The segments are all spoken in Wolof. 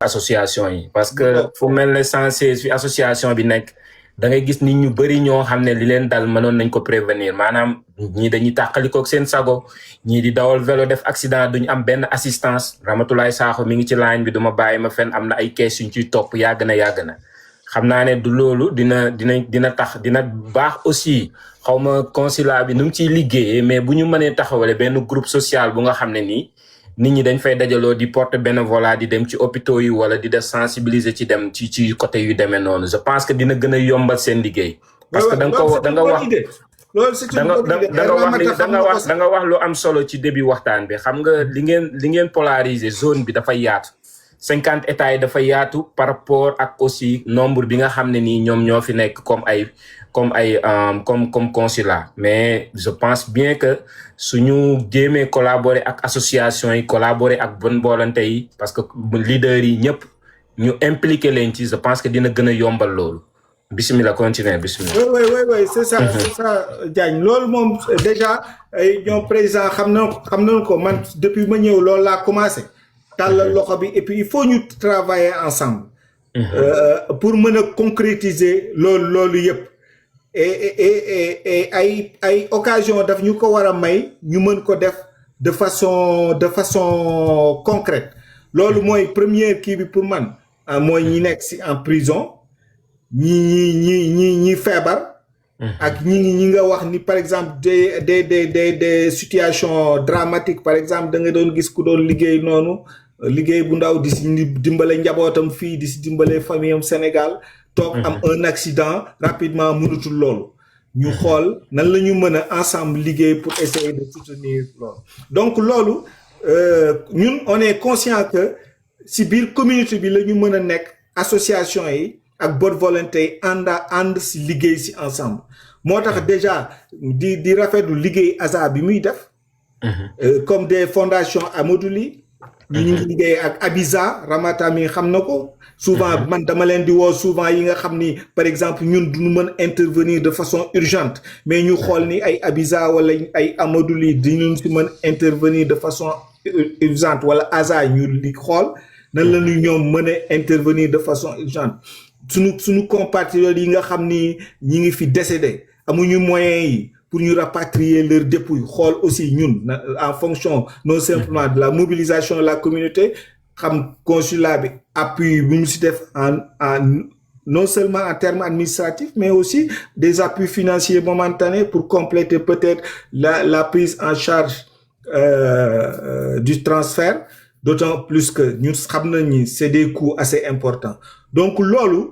association yi parce que fu mel ne 116 fi association bi nekk da ngay gis nit ñu bëri ñoo xam ne li leen dal mënoon nañ ko prévenir maanaam ñii dañuy tàqalikook seen sago ñii di dawal vélo def accident duñu am benn assistance Ramatoulaye Sakho mi ngi ci line bi duma bàyyi ma fenn am na ay kees yuñ ciy topp yàgg na xam naa ne du loolu dina tax dina baax aussi xaw ma consulat bi nu mu ciy liggéeyee mais bu ñu mënee taxawale benn groupe social bu nga xam ne nii nit ñi dañ fay dajaloo di porte bénévolat di dem ci hôpitaux yi wala di def sensibiliser ci dem ci côté yu demee noonu je pense que dina gën a yombal seen liggéey. parce que da nga wax lu am solo ci début waxtaan bi xam nga li ngeen polariser zone bi dafa yaatu 50 états yi dafa yaatu par rapport ak aussi nombre bi nga xam ne nii ñoom ñoo fi nekk comme consulat mais je pense bien que suñu jéemee collaborer ak association yi collaborer ak bonne volonté yi parce que leaders yi ñëpp ñu impliqué leen ci je pense que dina gën a yombal loolu bismillah continuer bismillah. oui c'est ça Diagne loolu moom déjà ñoom président xam nañu ko man depuis ma ñëw loolu laa commencé tàllal loxo bi et puis il faut ñu travailler ensemble pour mën a concrétiser loolu yëpp et ay occasion daf ñu ko war a may ñu mën ko def de façon concrète loolu mooy première kii bi pour man mooy ñi nekk si en prison ñi feebar ak ñi nga wax ni par exemple des situations dramatiques par exemple da nga doon gis ku doon liggéey noonu liggéey bu ndaw di si dimbale njabootam fii di si dimbale famille am Sénégal toog am un accident rapidement mënutul loolu ñu xool nan la ñu mën a ensemble liggéey pour essayer de soutenir loolu donc loolu ñun on est conscient que si biir communauté bi la ñu mën a nekk association yi ak bonne volonté yi ànd si liggéey si ensemble moo tax déjà di rafetlu liggéey ASA bi muy def comme des fondations Amadou Ly ñu ngi liggéey ak Abiza Ramata mi xam na ko souvent man dama leen di woo souvent yi nga xam ni par exemple ñun duñu mën intervenir de façon urgente mais ñu xool ni ay Abiza wala ay Amadou Ly diñu si mën intervenir de façon urgente wala ASA ñu li xool nan la ñu ñoom mën a intervenir de façon urgente suñu compatriotes yi nga xam ni ñi ngi fi décédé amuñu moyens yi pour ñu rapatrier leurs dépouilles xool aussi ñun en fonction non simplement de la mobilisation de la communauté xam consulat bi appui bu ñu si def en non seulement en termes administratifs mais aussi des appuis financiers momentanés pour compléter peut-être la prise en charge du transfert d'autant plus que ñun xam nañ ni c'est des coûts assez importants donc loolu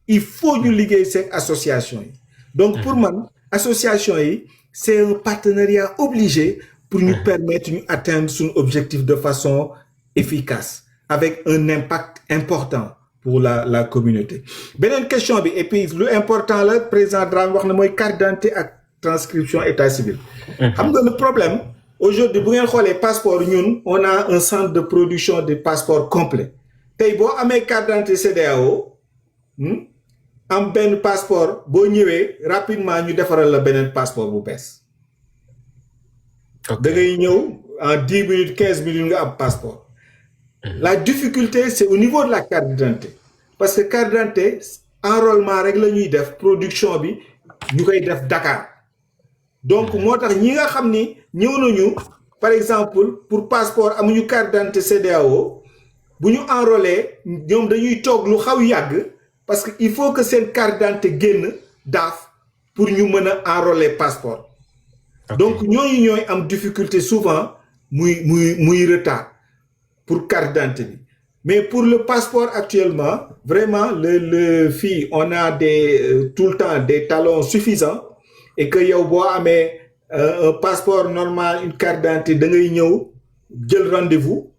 il faut ñu liggéey cette association yi donc pour man association yi c'est un partenariat obligé pour nous permettre ñu atteindre son objectif de façon efficace avec un impact important pour la communauté beneen question bi et puis lu important la président Dramé wax na mooy carte d'identité ak transcription état civil xam nga le problème aujourd'hui bu ngeen xoolee passeport ñun on a un centre de production de passeports complet tey boo amee carte d'identité CEDEAO am benn passeport boo ñëwee rapidement ñu defaral la beneen passeport bu bees da ngay ñëw en 10 minutes 15 minutes nga am passeport la difficulté c'est au niveau de la carte d'identité parce que carte d'identité enrôlement rek la ñuy def production bi ñu koy def Dakar donc moo tax ñi nga xam ni ñëw nañu par exemple pour passeport amuñu carte d'identité CEDEAO bu ñu enrôler ñoom dañuy toog lu xaw yàgg parce que il faut que seen carte d'identité génn daaf pour ñu mën a enrôler passeport donc ñooy am difficulté souvent muy retard pour carte d'identité bi mais pour le passeport actuellement vraiment le fii on a tout le temps des talons suffisants et que yow boo amee un passeport normal une carte d'identité da ngay ñëw jël rendez-vous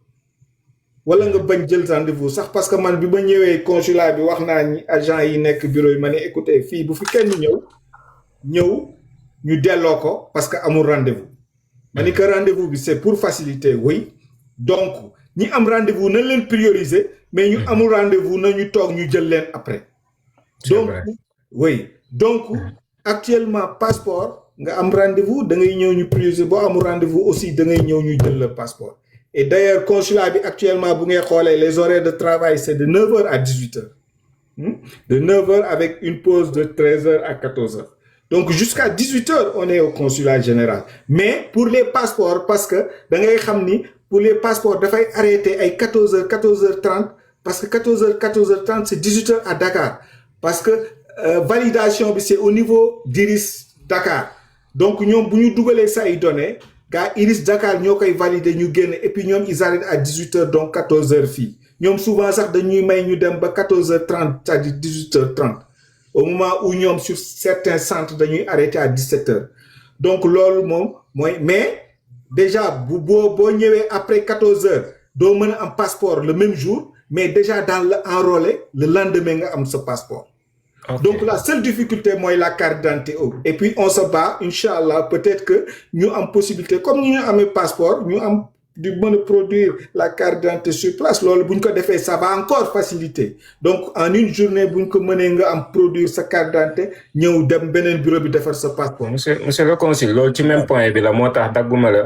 wala nga bañ jël rendez-vous sax parce que man bi ma ñëwee consulat bi wax naa ñi agent yi nekk bureau yi ma ne écoutez fii bu fi kenn ñëw ñu delloo ko parce que amul rendez-vous ma ni que rendez-vous bi c'est pour faciliter oui donc ñi am rendez-vous nañ leen prioriser mais ñu amul rendez-vous na ñu toog ñu jël leen après donc oui donc actuellement passeport nga am rendez-vous da ngay ñëw ñu prioriser boo amul rendez-vous aussi da ngay ñëw ñu jël le passeport Et d'ailleurs consulat bi actuellement bu ngay xoolee les horaires de travail c'est de 9h à 18h. De 9h avec une pause de 13h à 14h. Donc jusqu'à 18h on est au consulat général. Mais pour les passeports parce que da ngay xam ni pour les passeports dafay arrêter ay 14h 14h30 parce que 14h 14h30 c'est 18h à Dakar parce que validation bi c'est au niveau d'Iris Dakar. Donc ñoom bu ñu dugalee sa ay données gaa Iris Dakar ñoo koy valider ñu génn et puis ñoom ils arrêtent à 18h donc 14h fii ñoom souvent sax dañuy may ñu dem ba 14h30 c'est-à-dire 18h30 au moment où ñoom sur certains centres dañuy arrêter à 17h donc loolu moom mooy mais déjà bu boo ñëwee après 14h doo mën a am passeport le même jour mais déjà dans le enrôlé le lendemain nga am sa passeport. Okay. Donc la seule difficulté mooy la carte d'identité et puis on se bat inchallah peut-être que ñu am possibilité comme ñu amee passeport ñu am di mën a produire la carte d'identité sur place loolu bu ñu ko defee ça va encore faciliter donc en une journée bu ñu ko mënee nga am produire sa carte d'identité ñëw dem beneen bureau bi defar sa passeport. monsieur le consul loolu ci même point bi la moo tax dagguma la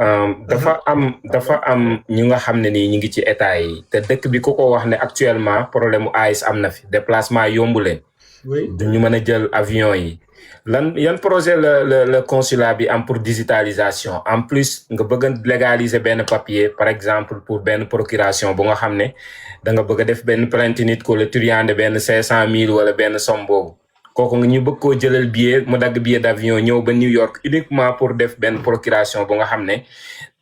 dafa am ñu nga xam ne nii ñu ngi ci état yi te dëkk bi ku ko wax ne actuellement problème mu AIS am na fi déplacement yombu leen. Oui. Ñu mën a jël avion yi yan projet le consulat bi am pour digitalisation en plus nga bëgg a légaliser benn papier par exemple pour benn procuration bu nga xam ne da nga bëgg a def benn plainte nit ko la turiande benn 500,000 wala benn somme boobu kooku nga ñu bëgg koo jëlal billet mu dagg billet d'avion ñëw ba New York uniquement pour def benn procuration bu nga xam ne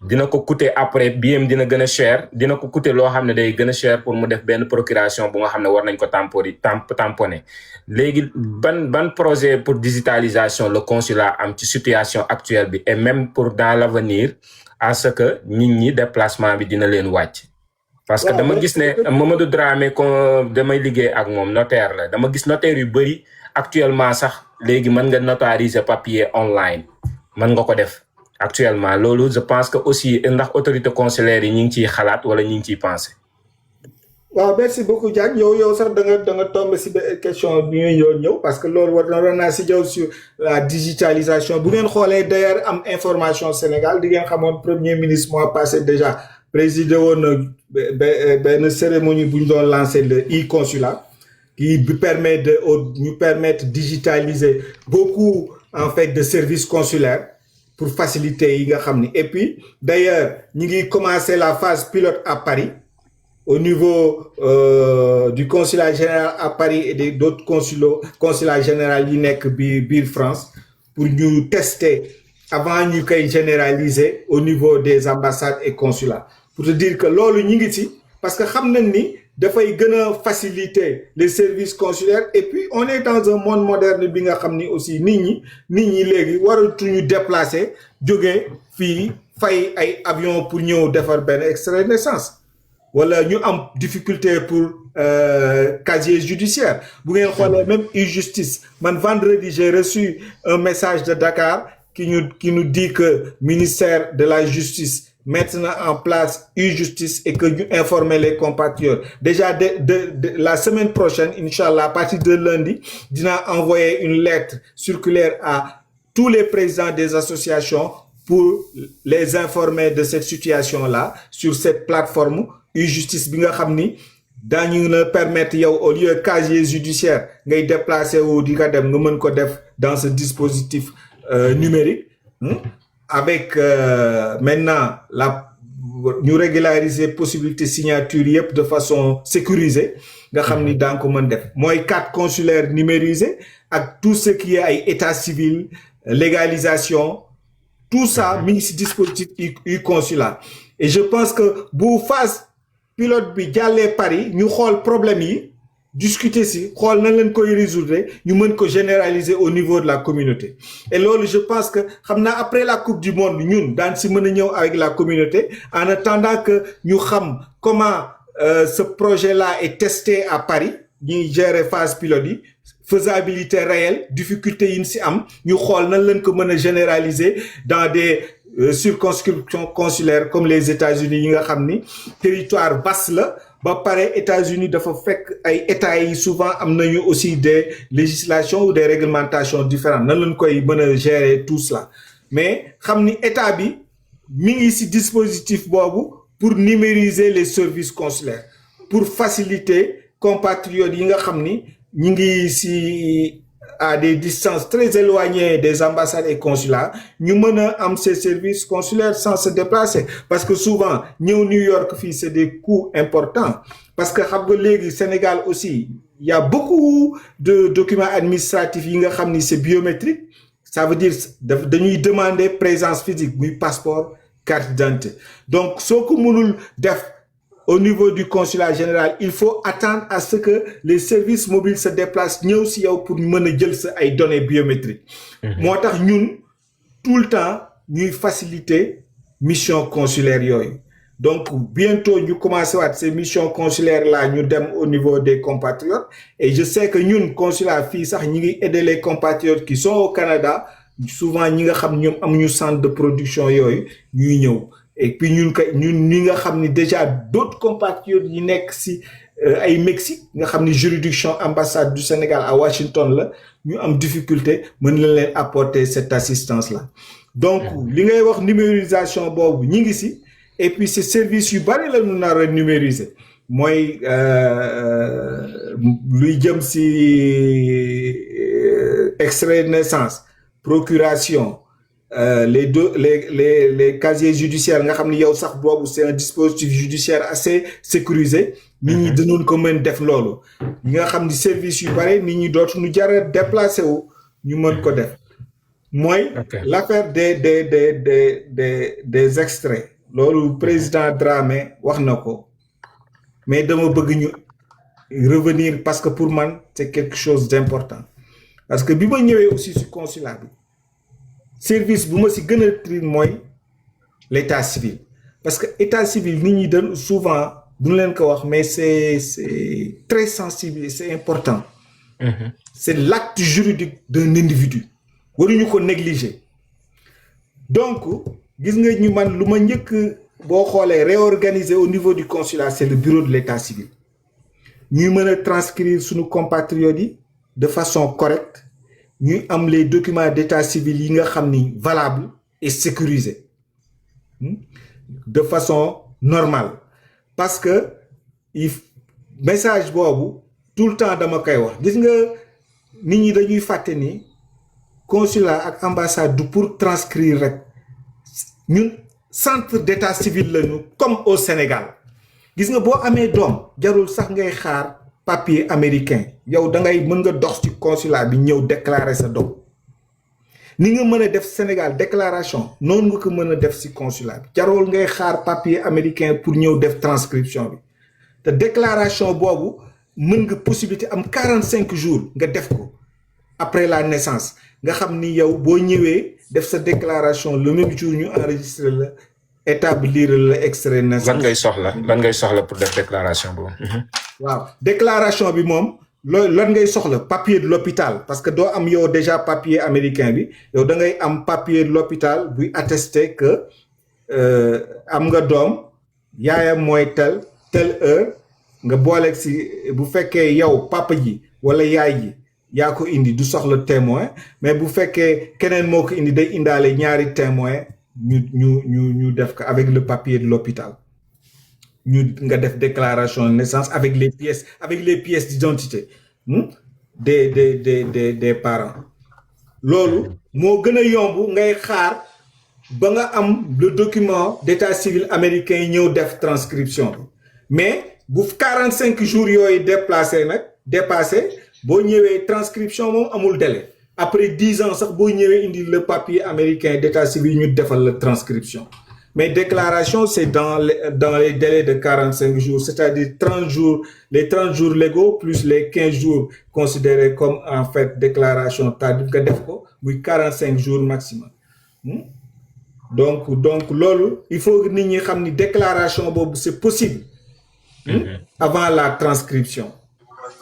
dina ko coûter après billet dina gën a cher dina ko coûter loo xam ne day gën a cher pour mu def benn procuration bu nga xam ne war nañ ko tamponner léegi ban projet pour digitalisation le consulat am ci situation actuelle bi et même pour dans l'avenir à ce que nit ñi déplacement bi dina leen wàcc parce que dama gis ne Mamadou Dramé damay liggéey ak moom notaire la dama gis notaire yu bëri actuellement sax léegi mën nga notariser papier online mën nga ko def actuellement loolu je pense que aussi ndax autorité consulaire yi ñu ngi ciy xalaat wala ñu ngi ciy penser. waaw merci beaucoup Diagne yow sax da nga tombé si question bi ñuy ñëw parce que loolu war naa si jaww sur la digitalisation bu ngeen xoolee d'ailleurs am information Sénégal di ngeen xamoon premier ministre mois passé déjà présidé woon benn cérémonie bu ñu doon lancer le e-consulat qui permet ñu permettre digitaliser beaucoup en fait de services consulaires pour faciliter yi nga xam ni et puis d'ailleurs ñu ngi commencer la phase pilote à Paris au niveau du consulat général à Paris et d'autres consulats généraux yi nekk biir France pour ñu tester avant ñu koy généraliser au niveau des ambassades et consulats pour te dire que loolu ñu ngi ci parce que xam nañ ni dafay gën a faciliter les services consulaires et puis on est dans un monde moderne bi nga xam ni aussi nit ñi léegi waratuñu déplacer jóge fii fay ay avion pour ñëw defar benn extrait de naissance wala ñu am difficulté pour casier judiciaire bu ngeen xoolee même e-justice man vendredi j'ai reçu un message de Dakar qui nous dit que ministère de la justice maintenant en place e-justice et que ñu informer les compatriotes déjà de la semaine prochaine inchallah à partir de lundi dina envoyer une lettre circulaire à tous les présidents des associations pour les informer de cette situation-là sur cette plateforme e-justice bi nga xam ni daañu la permettre yow au lieu casier judiciaire ngay déplacer wu di nga dem nga mën ko def dans ce dispositif numérique avec maintenant ñu régulariser possibilité signature yëpp de façon sécurisée nga xam ni daan ko mën def mooy carte consulaire numérisée ak tout ce qui est ay état civil légalisation tout ça mi ngi ci dispositif e-consulat et je pense que bu phase pilote bi jàllee Paris ñu xool problème yi discuter si xool na leen koy résoudre ñu mën ko généraliser au niveau de la communauté et loolu je pense que xam naa après la coupe du monde ñun daan si mën a ñëw avec la communauté en attendant que ñu xam comment ce projet-là est testé à Paris ñuy gérer phase pilote yi faisabilité réelle difficulté yi ñu si am ñu xool nan leen ko mën a généraliser dans des circonscriptions consulaires comme les États-Unis yi nga xam ni territoire vaste la ba pare États-Unis dafa fekk ay états yi souvent am nañu aussi des législations ou des réglementations différentes nan lañ koy mën a gérer tout cela mais xam ni état bi mi ngi ci dispositif boobu pour numériser les services consulaires pour faciliter compatriotes yi nga xam ni ñi ngi si à des distances très éloignées des ambassades et consulats ñu mën a am ces services consulaires sans se déplacer parce que souvent ñëw New York fii c'est des coûts importants parce que xam nga léegi Sénégal aussi il y a beaucoup de documents administratifs yi nga xam ni c'est biométrique ça veut dire dañuy demander présence physique muy passeport carte d'identité donc soo ko mënul def au niveau du consulat général il faut attendre à ce que les services mobiles se déplacent ñëw si yow pour mën a jël sa ay données biométriques moo tax ñun tout le temps ñuy faciliter mission consulaire yooyu donc bientôt ñu commencé waat ces missions consulaires là ñu dem au niveau des compatriotes et je sais que ñun consulat fii sax ñi ngi aider les compatriotes qui sont au Canada souvent ñi nga xam ñoom amuñu centre de production yooyu ñuy ñëw et puis ñun ñi nga xam ni déjà d'autres compatriotes yi nekk si ay Mexique nga xam ni juridiction ambassade du Sénégal à Washington la ñu am difficulté mën na leen apporter cette assistance là donc li ngay wax numérisation boobu ñi ngi si et puis ces services yu bari la ñu nar a numériser mooy luy jëm si extrait de naissance procuration les casiers judiciaires nga xam ni yow sax boobu c'est un dispositif judiciaire assez sécurisé nit ñi dinañ ko mën def loolu ñi nga xam ni service yu bare nit ñi dootuñu jar a déplacé wu ñu mën ko def mooy l'affaire des extraits loolu président Dramé wax na ko mais dama bëgg ñu revenir parce que pour man c'est quelque chose d'important parce que bi ma ñëwee aussi ci consulat bi service bu ma ci gën a tri mooy l'état civil parce que état civil nit ñi dañ souvent duñ leen ko wax mais c'est très sensible et c'est important c'est l'acte juridique d'un individu waruñu ko négliger donc gis nga ñu man lu ma njëkk boo xoolee réorganiser au niveau du consulat c'est le bureau de l'état civil ñuy mën a transcrire suñu compatriotes yi de façon correcte ñuy am les documents d'état civil yi nga xam ni valables et sécurisés de façon normale parce que message boobu tout le temps dama koy wax gis nga nit ñi dañuy fàtte ni consulat ak ambassade du pour transcrire rek ñun centre d'état civil lañu comme au Sénégal gis nga boo amee doom jarul sax ngay xaar papier américain yow da ngay mën nga dox ci consulat bi ñëw déclarer sa doom ni nga mën a def Sénégal déclaration noonu nga ko mën a def ci consulat bi jarul ngay xaar papier américain pour ñëw def transcription bi te déclaration boobu mën nga possibilité am 45 jours nga def ko après la naissance nga xam ni yow boo ñëwee def sa déclaration le même jour ñu enregistrer la établir la extrait de naissance. lan ngay soxla pour def déclaration boobu. waaw déclaration bi moom lan ngay soxla papier de l'hôpital parce que doo am yow déjà papier américain bi yow da ngay am papier de l'hôpital buy attester que am nga doom yaayam mooy telle heure nga booleeg si bu fekkee yow papa ji wala yaay ji yaa ko indi du soxla témoin mais bu fekkee keneen moo ko indi day indaale ñaari témoin ñu def ko avec le papier de l'hôpital nga def déclaration de naissance avec les pièces d'identité des parents loolu moo gën a yomb ngay xaar ba nga am le document d'état civil américain yi ñëw def transcription bi mais bu 45 jours yooyu dépassé boo ñëwee transcription moom amul délai après 10 ans sax boo ñëwee indi le papier américain d'état civil ñu defal la transcription mais déclaration c'est dans les délais de 45 jours c'est-à-dire 30 jours les 30 jours légaux plus les 15 jours considérés comme en fait déclaration tardive nga def ko muy 45 jours maximum donc loolu il faut que nit ñi xam ni déclaration boobu c'est possible avant la transcription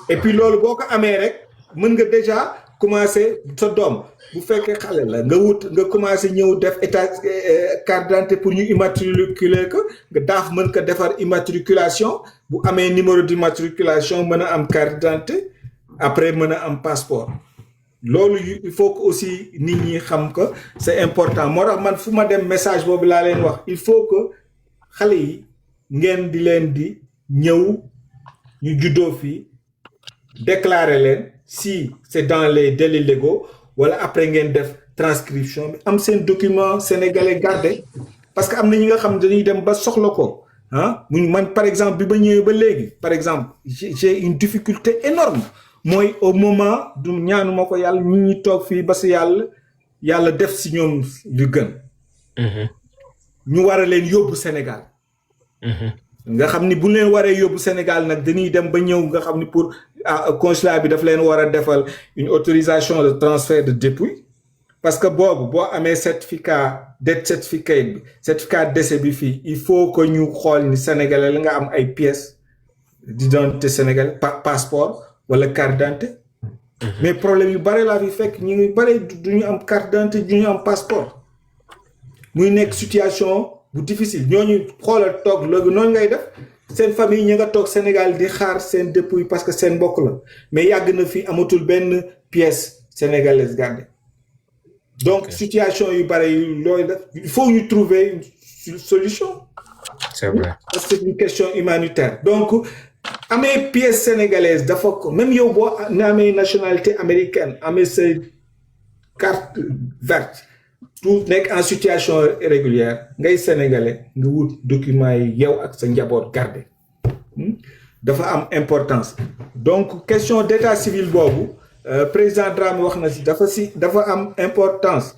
et puis loolu boo ko amee rek mën nga déjà commencer sa doom bu fekkee xale la nga commencer ñëw def état carte d'identité pour ñu immatriculer ko nga daaf mën ko defar immatriculation bu amee numéro d'immatriculation mën a am carte d'identité après mën a am passeport loolu il faut que aussi nit ñi xam que c'est important moo tax man fu ma dem message boobu laa leen wax il faut que xale yi ngeen di leen di ñëw ñu juddoo fii déclarer leen si c'est dans les délais légaux wala après ngeen def transcription bi am seen document sénégalais gardé parce que am na ñi nga xam dañuy dem ba soxla ko man par exemple bi ba ñëwee ba léegi par exemple j'ai une difficulté énorme mooy au moment du ñaanuma ko yàlla ñi toog fii ba si yàlla def si ñoom lu gën ñu war a leen yóbbu Sénégal nga xam ni bu leen waree yóbbu Sénégal nag dañuy dem ba ñëw nga xam ni pour consulat bi daf leen war a defal une autorisation de transfert de dépouille parce que boobu boo amee certificat de décès bi fii il faut que ñu xool ni sénégalais la nga am ay pièces d'identité sénégalais passeport wala carte d'identité mais problème yu bare laa fi fekk ñu ngi bare du ñu am carte d'identité du ñu am passeport muy nekk situation bu difficile ñooñu xoolal toog léegi noonu ngay def seen famille ñi nga toog Sénégal di xaar seen dépouille parce que seen mbokk la mais yàgg na fi amatul benn pièce sénégalaise gardée donc situation yu bare yu looy def il faut ñu trouver une solution. C'est vrai. Parce que c'est une question humanitaire donc amee pièce sénégalaise dafa ko même yow boo amee nationalité américaine amee sa carte verte tout nekk en situation régulière ngay sénégalais nga wut document yi yow ak sa njaboot gardé dafa am importance donc question d'état civil boobu président Dramé wax na si dafa am importance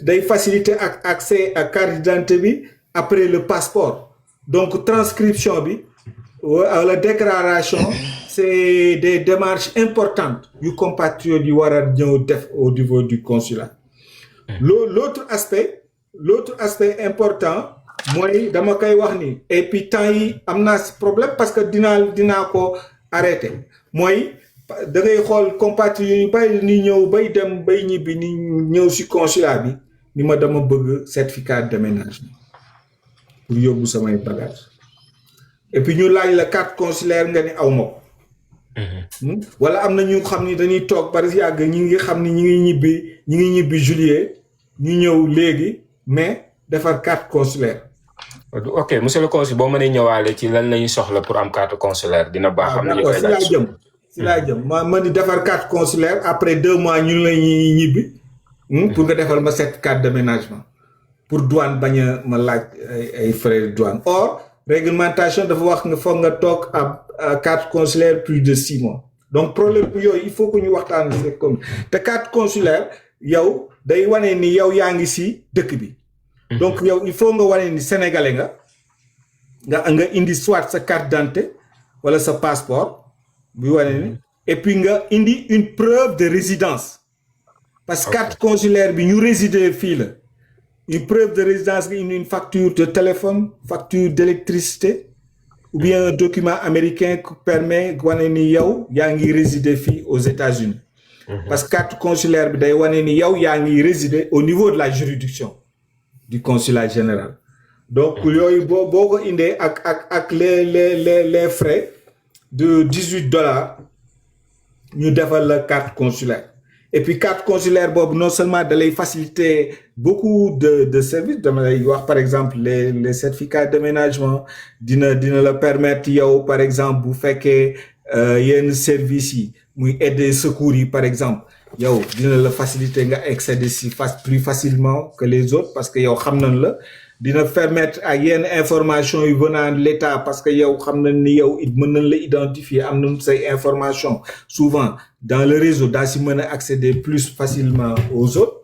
day faciliter ak accès à carte d'identité bi après le passeport donc transcription bi la déclaration c'est des démarches importantes yu compatriotes yi war a ñëw def au niveau du consulat l'autre aspect important mooy dama koy wax ni et puis temps yi am naa si problème parce que dinaa ko arrêté mooy da ngay xool compatriotes yu bari ni ñëw bay dem bay ñibbi ni ñëw si consulat bi ni ma dama bëgg certificat de déménagement pour yóbbu samay bagages et puis ñu laaj la carte consulaire nga ni aw ma ko wala am na ñu xam ni dañuy toog par yàgg ñi ngi xam ni ñi ngi ñibbi juillet ñu ñëw léegi mais defar carte consulaire. ok monsieur le consul boo mënee ñëwaale ci lan la ñuy soxla pour am carte consulaire dina baax. xam nañu koy laaj si laa jëm ma di defar carte consulaire après 2 mois ñu la ñuy ñibbi. pour nga defal ma certificat de déménagement pour douane bañ a ma laaj ay frais de douane or réglementation dafa wax nga foog nga toog à carte consulaire plus de 6 mois donc problème yooyu il faut que ñu waxtaan c'est comme te carte consulaire yow day wane ni yow yaa ngi si dëkk bi donc yow il faut nga wane ni sénégalais nga indi soit sa carte d'identité wala sa passeport bi wane ni et puis nga indi une preuve de résidence parce que carte consulaire bi ñu résider fii la une preuve de résidence nga indi une facture de téléphone facture d'électricité ou bien un document américain qui permet wane ni yow yaa ngi résider fii aux États-Unis parce que carte consulaire bi day wane ni yow yaa ngi résider au niveau de la juridiction du consulat général donc yooyu boo ko indee ak les frais de $18 ñu defal la carte consulaire et puis carte consulaire boobu non seulement da lay faciliter beaucoup de services dama lay wax par exemple les certificats de déménagement dina la permettre yow par exemple bu fekkee yenn services yi muy aide et secours yi par exemple yow dina la faciliter nga accéder si plus facilement que les autres parce que yow xam nañ la dina permettre ak yenn information yu venant de l'État parce que yow xam nañ ni yow mën nañ la identifier am nañ say information souvent dans le réseau daa si mën a accéder plus facilement aux autres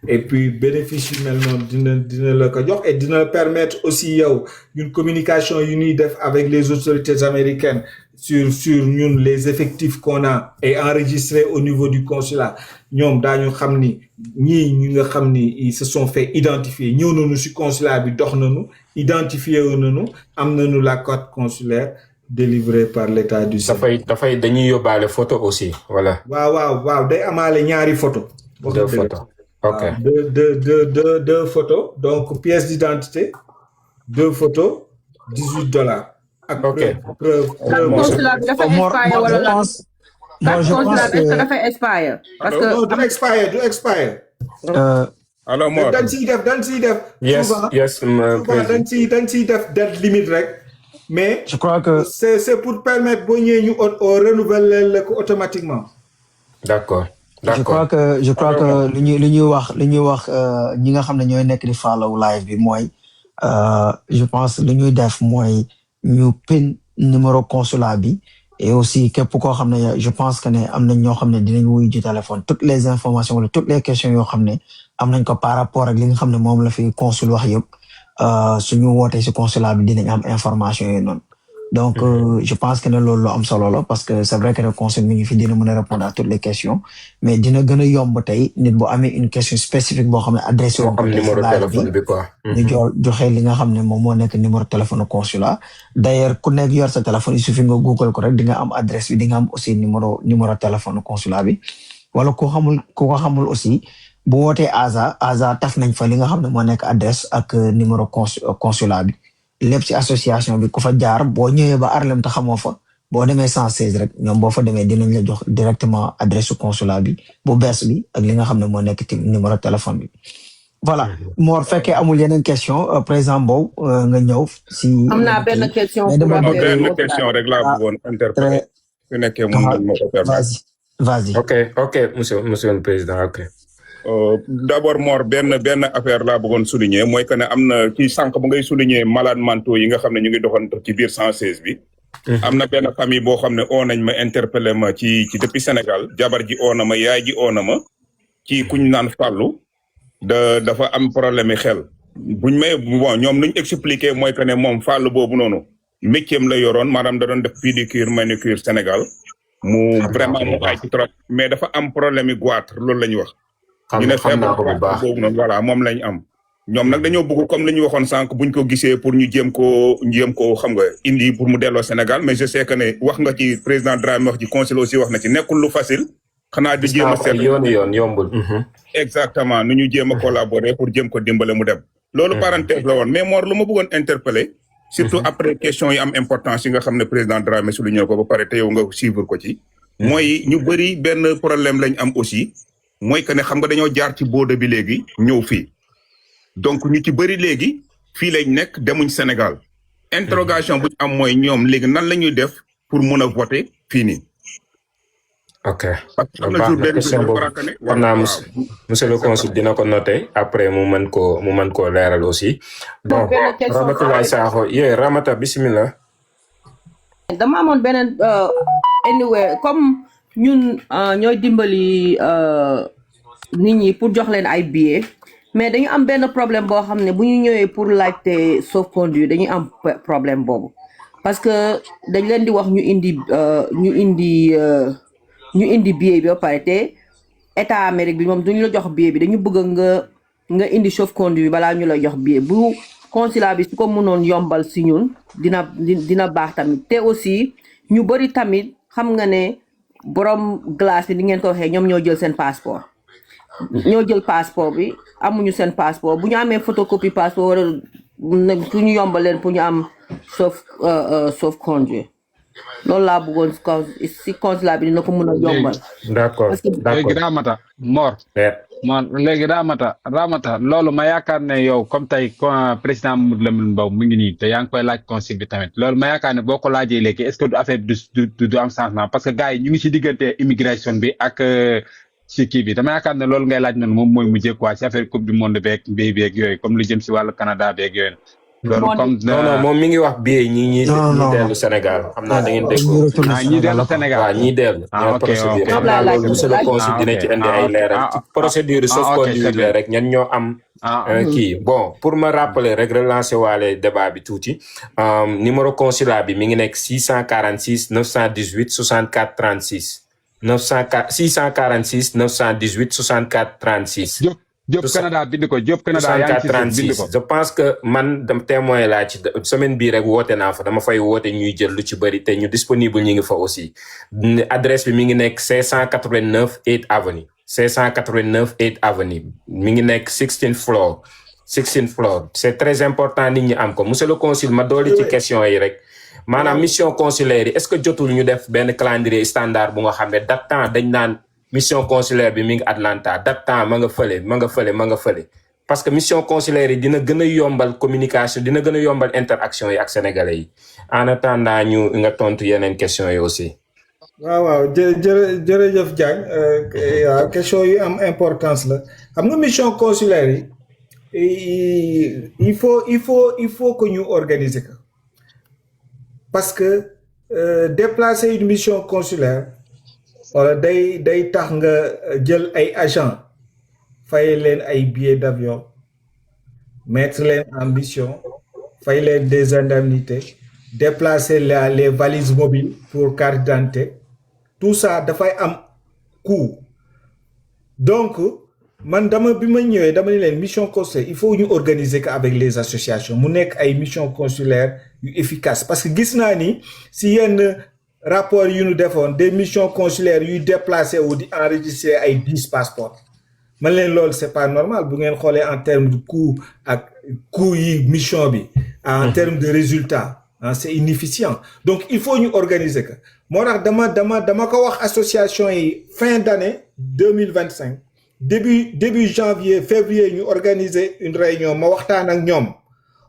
et puis bénéfice yu mel noonu dina la ko jox et dina permettre aussi yow une communication yu ñuy def avec les autorités américaines sur ñun les effectifs qu'on a et enregistrés au niveau du consulat ñoom daañu xam ni ñi nga xam ni ils se sont fait identifier ñëw nañu ci consulat bi dox nañu identifié wu nañu am nañu la carte consulaire délivrée par l'État du Sénégal. dafay dañuy yóbbaale photo aussi voilà. waaw day amaale ñaari photo. deux photos ok deux photos donc pièce d'identité 2 photos $18. ok consulat bi dafa expire wala la moi je pense que dafa expire parce que non du expire alors Mor dañ siy def yes souvent yes souvent dañ siy def date limite rek mais je crois que c'est pour permettre boo ñëwee ñu renouveler le ko automatiquement. d'accord je crois que li ñuy wax ñi nga xam ne ñooy nekk di follow live bi mooy je pense li ñuy def mooy ñu pin numéro consulat bi et aussi képp koo xam ne je pense que ne am nañ ñoo xam ne dinañ wuyu ci téléphone toutes les informations wala toutes les questions yoo xam ne am nañ ko par rapport ak li nga xam ne moom la fi consul wax yëpp suñu wootee si consulat bi dinañ am information yooyu noonu donc je pense que ne loolu lu am solo la parce que c'est vrai que le consul mi ngi fi dina mën a répondre à toutes les questions mais dina gën a yomb tey nit bu amee une question spécifique boo xam ne adressé wu ko numéro téléphone bi quoi ñu joxe li nga xam ne moom moo nekk numéro téléphone consulat d'ailleurs ku nekk yor sa téléphone il suffit nga google ko rek di nga am adresse bi di nga am aussi numéro téléphone consulat bi wala ku ko xamul aussi bu wootee ASA taf nañ fa li nga xam ne moo nekk adresse ak numéro consulat bi lépp ci association bi ku fa jaar boo ñëwee ba Harlem te xamoo fa boo demee 116 rek ñoom boo fa demee dinañ la jox directement adresse consulat bi bu bees bi ak li nga xam ne moo nekk ci numéro téléphone bi voilà Mor fekkee amul yeneen question président Mbow nga ñëw si am naa benn question benn question rek laa bëggoon interpeller su nekkee mën nañ ma ko permettre vas-y ok monsieur le président ok d'abord Mor benn affaire laa bëggoon souligner mooy que ne am na ci sànq bu ngay souligner malades mentaux yi nga xam ne ñu ngi doxantu ci biir 116 bi am na benn famille boo xam ne oo nañ ma interpellé ma ci depuis Sénégal jabar ji oo na ma yaay ji oo na ma ci kuñ naan Fallou dafa am problème yi xel buñ may bon ñoom luñ expliqué mooy que ne moom Fallou boobu noonu métier am la yoroon maanaam da doon def pédicure manucure Sénégal mu vraiment mu ay ci trop mais dafa am problème yi goitre loolu la ñu wax ñu ne feebar boobu noonu voilà moom lañ am ñoom nag dañoo bëgg comme li ñu waxoon sànq buñ ko gisee pour ñu jéem ko xam nga indi pour mu delloo Sénégal mais je sais que ne wax nga ci président Dramé wax ci consul aussi wax na ci nekkul lu facile xanaa di jéem a seet yoon yombul exactement nu ñu jéem a collaborer pour jéem ko dimbale mu dem loolu parenthèse la woon mais Mor lu ma bëggoon interpeller surtout après question yi am importance yi nga xam ne président Dramé souligné ko ba pare te yow nga suivre ko ci mooy ñu bëri benn problème lañ am aussi mooy que ne xam nga dañoo jaar ci boode bi léegi ñëw fii donc ñu ci bëri léegi fii lañ nekk demuñ Sénégal interrogation bu ñu am mooy ñoom léegi nan la ñuy def pour mun a voter fii nii. ok am na jour benn question boobu xam naa monsieur le consul dina ko noté après mu mën koo leeral aussi bon Ramatoulaye Sakho Ramata bismillah dama amoon beneen anyway comme ñun ñooy dimbali nit ñi pour jox leen ay billets mais dañu am benn problème boo xam ne bu ñu ñëwee pour laajte sauf-conduit dañuy am problème boobu parce que dañ leen di wax ñu indi billet bi ba pare te état Amérique bi moom duñu la jox billet bi dañu bëgg nga indi sauf-conduit bi balaa ñu lay jox billet bu consulat bi su ko mënoon yombal si ñun dina baax tamit te aussi ñu bëri tamit xam nga ne borom glace bi ni ngeen ko waxee ñoom ñoo jël seen passeport bi amuñu seen passeport bu ñu amee photocopie passeport wala pour ñu yombal leen pour ñu am sauf-conduit loolu laa bëggoon si consulat bi dina ko mën a yombal. d'accord léegi Ramata Mor léegi Ramata loolu ma yaakaar ne yow comme tey président Mamadou Lamine Mbow mu ngi nii te yaa ngi koy laaj consul bi tamit loolu ma yaakaar ne boo ko laajee léegi est-ce que du affaire du am changement parce que gars yi ñu ngi si diggante immigration bi ak ci kii bi dama yaakaar ne loolu ngay laaj noonu moom mooy mujjee quoi ci affaire coupe du monde beeg mbéy beeg yooyu comme lu jëm si wàllu Canada beeg yooyu. loolu comme non moom mi ngi wax billet ñi dellu Sénégal xam naa da ngeen dégg ñi dellu Sénégal waaw ñi dellu procédure xam naa loolu monsieur le consul dina ci indi ay leeral ci procédure sauf-conduit la rek ñan ñoo am kii bon pour me rappeler rek relancer waale débat bi tuuti numéro consulat bi mi ngi nekk 646 918 64 36 646 918 64 36 Diop Canada bind ko Diop Canada yaa ngi ci bind ko je pense que man dama témoin laa ci semaine bii rek woote naa fa dama fay woote ñuy jël lu ci bëri te ñu disponible ñu ngi fa aussi adresse bi mi ngi nekk 589 8th Avenue 589 8th Avenue mi ngi nekk 16th floor c'est très important nit ñi am ko monsieur le consul ma dooli ci question yi rek maanaam mission consulaire yi est-ce que jotul ñu def benn calendrier standard bu nga xam ne date temps dañ naan mission consulaire bi mi ngi Atlanta date temps ma nga fële parce que mission consulaire yi dina gën a yombal communication dina gën a yombal interaction yi ak sénégalais yi en attendant ñu nga tontu yeneen questions yi aussi. waaw jërëjëf Diagne waaw question yu am importance la xam nga mission consulaire yi il faut que ñu organiser ko parce que déplacer une mission consulaire wala day tax nga jël ay agent fay leen ay billets d'avion mettre leen en mission fay leen des indemnités déplacer les valises mobiles pour carte d'identité tout ça dafay am coût donc man bi ma ñëwee dama ne leen mission consulaire il faut ñu organiser ko avec les associations mu nekk ay mission consulaire yu efficace parce que gis naa ni si yenn rapport yu ñu defoon des missions consulaires yuy déplacé wu di enregistrer ay 10 passeports man leen loolu c'est pas normal bu ngeen xoolee en termes de coût ak coût yi mission bi en termes de résultats c'est inefficient donc il faut ñu organiser ko moo tax dama ko wax association yi fin d'année 2025 début janvier février ñu organiser une réunion ma waxtaan ak ñoom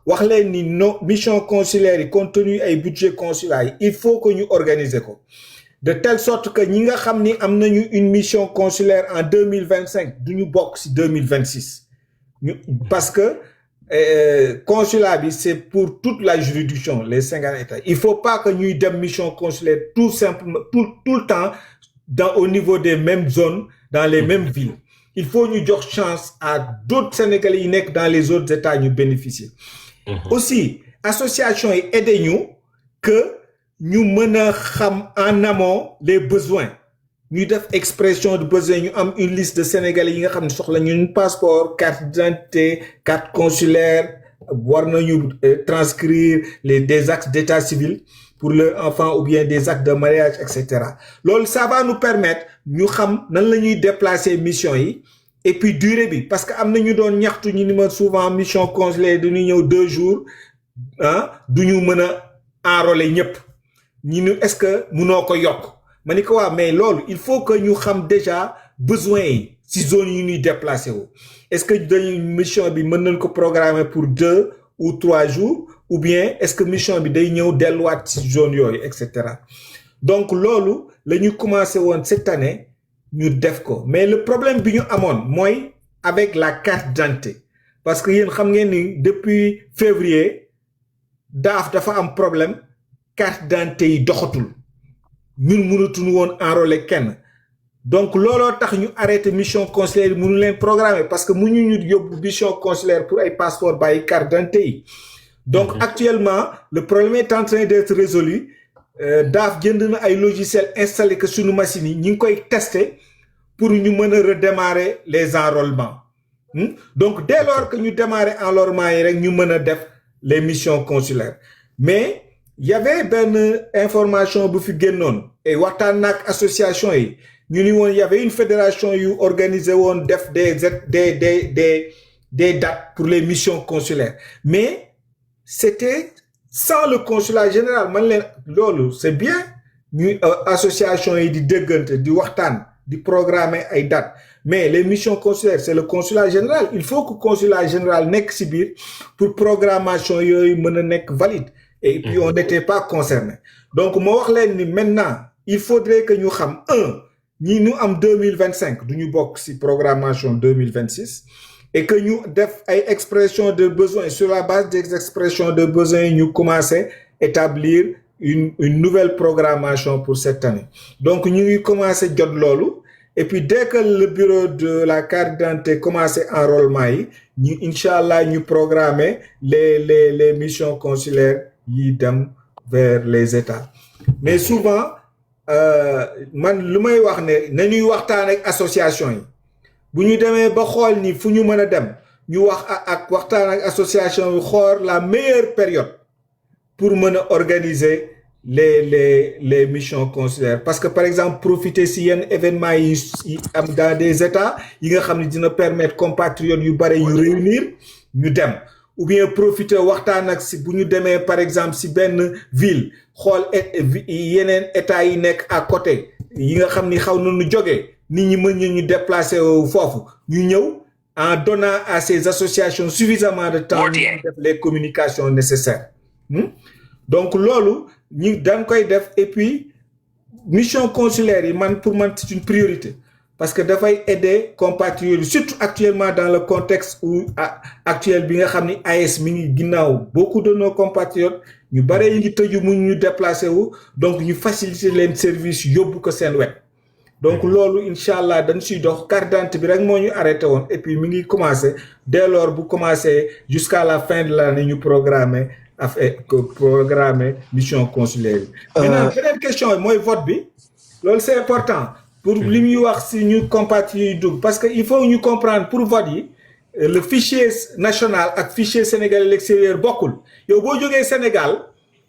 wax leen ni mission consulaire yi compte tenu ay budget consulaire yi il faut que ñu organiser ko de telle sorte que ñi nga xam ni am nañu une mission consulaire en 2025 du ñu bokk ci 2026 parce que consulat bi c'est pour toute la juridiction les 50 États il faut pas que ñuy dem mission consulaire tout simplement tout le temps au niveau des mêmes zones dans les mêmes villes il faut ñu jox chance à d'autres Sénégalais yi nekk dans les autres États ñu bénéficier aussi association yi aider ñu que ñu mën a xam en amont les besoins ñu def expression de besoin ñu am une liste de Sénégalais yi nga xam ne soxla ñu passeport carte d'identité carte consulaire war nañu transcrire des actes d'état civil pour leur enfant ou bien des actes de mariage etc. loolu ça va nous permettre ñu xam nan la ñuy déplacer mission yi et puis durée bi parce que am na ñu doon ñaxtu ñu ni ma souvent mission consulaire dañuy ñëw 2 jours du ñu mën a enrôler ñëpp ñu ni est-ce que mënoo ko yokk ma ni ko waa mais loolu il faut que ñu xam déjà besoin yi ci zone yi ñuy déplacer wu est-ce que dañuy mission bi mën nañ ko programmer pour 2 ou 3 jours ou bien est-ce que mission bi day ñëw delluwaat ci zone yooyu et cetera donc loolu la ñu commencé woon cette année ñu def ko mais le problème bi ñu amoon mooy avec la carte d'identité parce que yéen xam ngeen ni depuis février dafa am problème carte d'identité yi doxatul ñun mënatuñu woon enrôler kenn donc looloo tax ñu arrêté mission consulaire yi mënu leen programmer parce que mënuñu ñu yóbbu mission consulaire pour ay passeport bàyyi carte d'identité yi donc actuellement le problème est en train d'être résolu daaf jënd na ay logiciels installé que suñu machines yi ñu ngi koy tester pour ñu mën a redémarrer les enrôlements donc dès lors que ñu démarrer enrôlement yi rek ñu mën a def les missions consulaires mais il y avait benn information bu fi génnoon et waxtaan naag association yi ñu ni woon il y avait une fédération yu organisé woon def des dates pour les missions consulaires mais c'était sans le consulat général man leen loolu c'est bien ñu association yi di déggante di waxtaan di programmer ay dates mais les missions consulaires c'est le consulat général il faut que consulat général nekk ci biir pour programmation yooyu mën a nekk valide et puis on n'était pas concerné donc moo wax leen ni maintenant il faudrait que ñu xam ñi ñu am 2025 du ñu bokk ci programmation 2026 et que ñu def ay expression de besoins sur la base des expressions de besoins ñu commencer établir une nouvelle programmation pour cette année donc ñu ngi commencer jot loolu et puis dès que le bureau de la carte d'identité commencer enrôlement yi ñu inchallah ñu programmer les missions consulaires yi dem vers les États mais souvent man lu may wax ne nañuy waxtaan ak association yi bu ñu demee ba xool ni fu ñu mën a dem ñu wax ak waxtaan ak association yi xool la meilleure période pour mën a organiser les missions consulaires parce que par exemple profiter si yenn événements yi am dans des États yi nga xam ne dina permettre compatriotes yu bare yu réunir ñu dem ou bien profiter waxtaan ak si bu ñu demee par exemple si benn ville xool yeneen États yi nekk à côté yi nga xam ni xaw nañu jógee nit ñi mën ñu déplacer foofu ñu ñëw en donnant à ces associations suffisamment de temps ñu def les communications nécessaires. Donc loolu ñu dañ koy def et puis mission consulaire yi pour man c'est une priorité parce que dafay aider compatriotes surtout actuellement dans le contexte où actuel bi nga xam ni AES mi ngi ginnaaw beaucoup de nos compatriotes ñu bare yi ngi tëju mu ñu déplacé wu donc ñu faciliter leen service yóbbu ko seen wet. Donc loolu incha allah dañ siy dox carte d'identité bi rek moo ñu arrêté woon et puis mi ngi commencé dès lors bu commencé jusqu'à la fin de l'année ñu programmer mission consulaire yi. Maintenant beneen question mooy vote bi loolu c'est important pour li muy wax si ñu compatriotes yi dugg parce que il faut ñu comprendre pour vote yi le fichier national ak fichier sénégalais à l'extérieur bokkul yow boo jógee Sénégal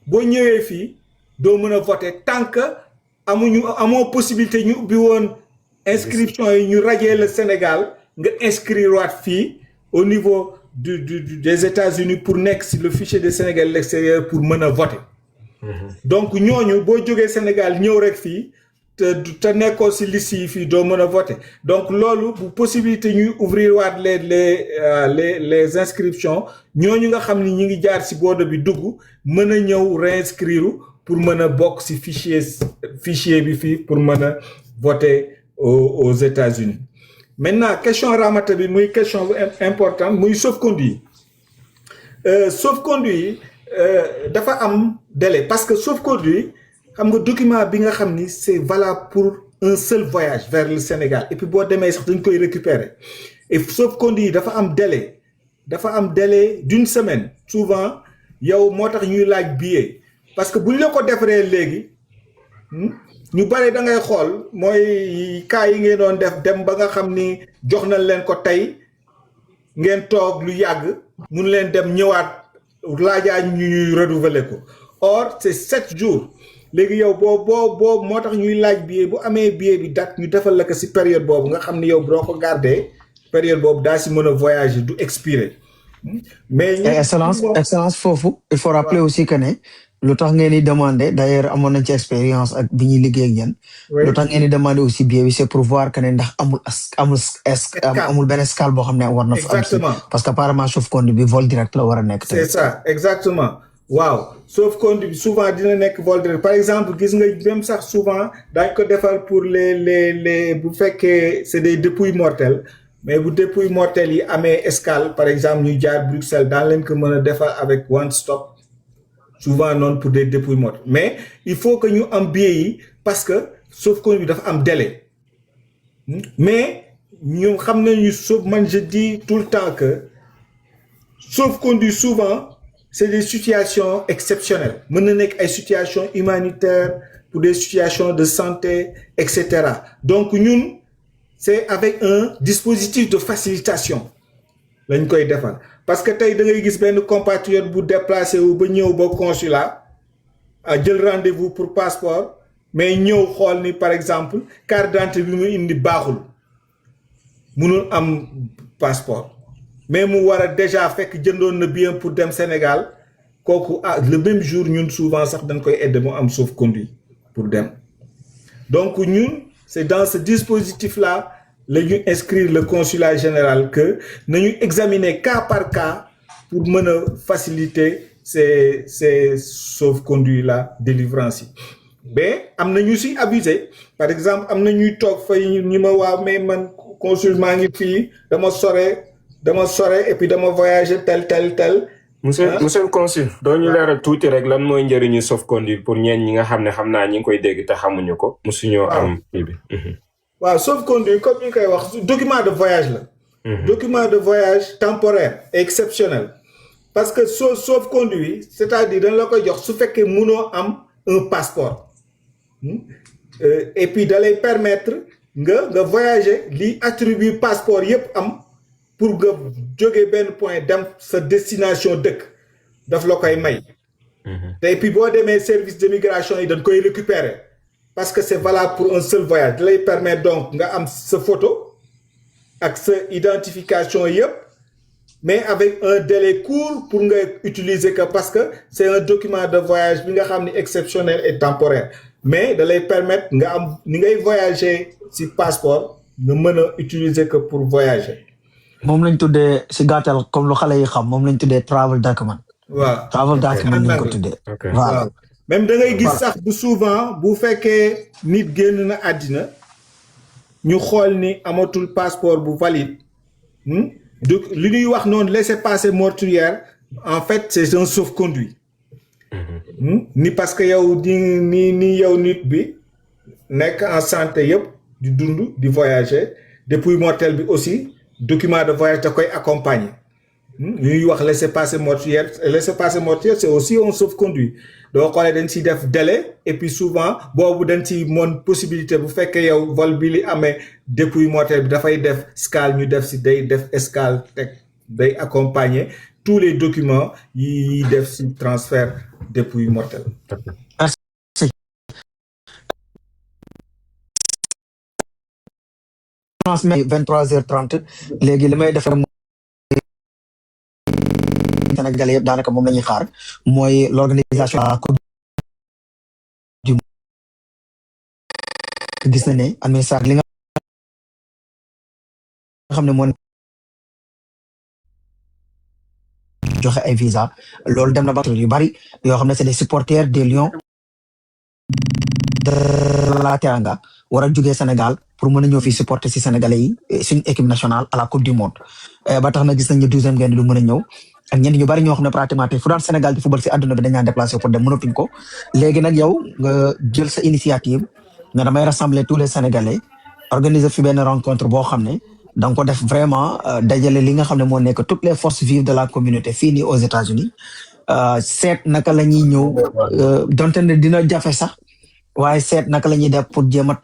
boo ñëwee fii doo mën a voter tant que amoo possibilité ñu ubbi woon inscription yi ñu radier le Sénégal nga inscrire waat fii au niveau des États-Unis pour nekk si le fichier des Sénégalais à l'extérieur pour mën a voter. Donc ñooñu boo jógee Sénégal ñëw rek fii te nekkoo si liste yi fii doo mën a voter donc loolu bu possibilité ñuy ouvrir waat les inscriptions ñooñu nga xam ni ñi ngi jaar si boode bi dugg mën a ñëw réinscrire pour mën a bokk si fichier bi fii pour mën a voter aux États-Unis. Maintenant question Ramata bi muy question importante muy sauf-conduit sauf-conduit dafa am délai parce que sauf-conduit xam nga document bi nga xam ni c'est valable pour un seul voyage vers le Sénégal et puis boo demee sax dañ koy récupérer et sauf-conduit dafa am délai d'une semaine souvent yow moo tax ñuy laaj billet parce que bu ñu la ko defaree léegi ñu bare da ngay xool mooy cas yi ngeen doon def dem ba nga xam ni jox nañ leen ko tey ngeen toog lu yàgg mun leen dem ñëwaat laajaa ñuy renouveler ko or c'est 7 jours léegi yow boo moo tax ñuy laaj billet bu amee billet bi date ñu defal la ko si période boobu nga xam ni yow doo ko garder période boobu daa si mën a voyager du expirer. Mais excellence foofu il faut rappeler aussi que ne lu tax ngeen di demander d'ailleurs amoon nañ ci expérience ak bi ñuy liggéey ak yéen. lu tax ngeen di demander aussi billet bi c'est pour voir que ne ndax amul benn escale boo xam ne war na fa am si parce que apparemment sauf-conduit bi vol direct la war a nekk. C'est ça exactement waaw sauf-conduit bi souvent dina nekk vol direct par exemple gis nga même sax souvent daañ ko defal pour les bu fekkee c'est des dépouilles mortelles mais bu dépouilles mortelles yi amee escale par exemple ñu jaar Bruxelles daan leen ko mën a defal avec one stop. Souvent non pour des dépouilles mortes mais il faut que ñu am billet yi parce que sauf-conduit bi dafa am délai mais ñu xam nañu man je dis tout le temps que sauf-conduit souvent c'est des situations exceptionnelles mën na nekk ay situations humanitaires pour des situations de santé etc. Donc ñun c'est avec un dispositif de facilitation lañ koy defal parce que tey da ngay gis benn compatriote bu déplacé wu ba ñëw ba consulat jël rendez-vous pour passeport mais ñëw xool ni par exemple carte d'identité bi mu indi baaxul mënul am passeport mais mu war a déjà fekk jëndoon na bien pour dem Sénégal kooku le même jour ñun souvent sax dañ koy aider mu am sauf-conduit pour dem donc ñun c'est dans ce dispositif-là la ñu inscrire le consulat général que nañu examiner cas par cas pour mën a faciliter ces sauf-conduits-là délivrance yi mais am na ñu si abusé par exemple am na ñuy toog fay ñu ma waaw mais man consul maa ngi fii dama sore et puis dama voyager tel monsieur le consul doo ñu leeral tuuti rek lan mooy njëriñu sauf-conduit pour ñeen ñi nga xam ne xam naa ñi ngi koy dégg te xamuñu ko mosuñoo am kii bi waaw sauf-conduit comme ñu koy wax document de voyage la document de voyage temporaire et exceptionnel parce que sauf-conduit c'est-à-dire dañ la koy jox su fekkee mënoo am un passeport et puis da lay permettre nga voyager li attribut passeport yépp am pour nga jógee benn point dem sa destination dëkk daf la koy may et puis boo demee service d'immigration yi dañ koy récupérer parce que c'est valable pour un seul voyage da lay permettre donc nga am sa photo ak sa identification yépp mais avec un délai court pour nga utiliser que parce que c'est un document de voyage bi nga xam ni exceptionnel et temporaire mais da lay permettre nga am ni ngay voyager ci passeport nga mën a utiliser que pour voyager moom lañ tuddee si gàttal comme lu xale yi xam moom lañ tuddee travel document. waaw travel document lañ ko tuddee. voilà waaw même da ngay gis sax bu souvent bu fekkee nit génn na àddina ñu xool ni amatul passeport bu valide donc li ñuy wax noonu laissez-passer mortuaire en fait c'est un sauf-conduit. ni parce que yow ni yow nit bi nekk en santé yëpp di dund di voyager dépouille mortelle bi aussi document de voyage da koy accompagner. ñuy wax laissez-passer mortuaire c'est aussi un sauf-conduit doo xoolee dañ ciy def délai et puis souvent boobu dañ ci moon possibilité bu fekkee yow vol bi li amee dépouille mortelle bi dafay def escale ñu def si day def escale teg day accompagner tous les documents yi def si transfert dépouille mortelle. transmet 23h30 léegi li may def Sénégalais yëpp daanaka moom la ñuy xaar mooy l'organisation de la Coupe du Monde. Gis na ne administration li nga xam ne moo joxe ay visa loolu dem na ba yu bari yoo xam ne c'est des supporters des Lions de la Teranga war a jógee Sénégal pour mën a ñëw fii supporter si Sénégalais yi suñu équipe nationale à la Coupe du Monde ba tax na gis nañ ne 12e Gaïndé du mën a ñëw ak ñenn ñu bari ñoo xam ne pratiquement tey fu daan Sénégal di football si àdduna bi dañ daan déplacé pour dem mënatuñ ko léegi nag yow nga jël sa initiative nga damay rassembler tous les Sénégalais organiser fi benn rencontre boo xam ne da nga ko def vraiment dajale li nga xam ne moo nekk toutes les forces vives de la communauté fii nii aux États-Unis seet naka la ñuy ñëw donte ne dina jafe sax waaye seet naka la ñuy def pour jéem a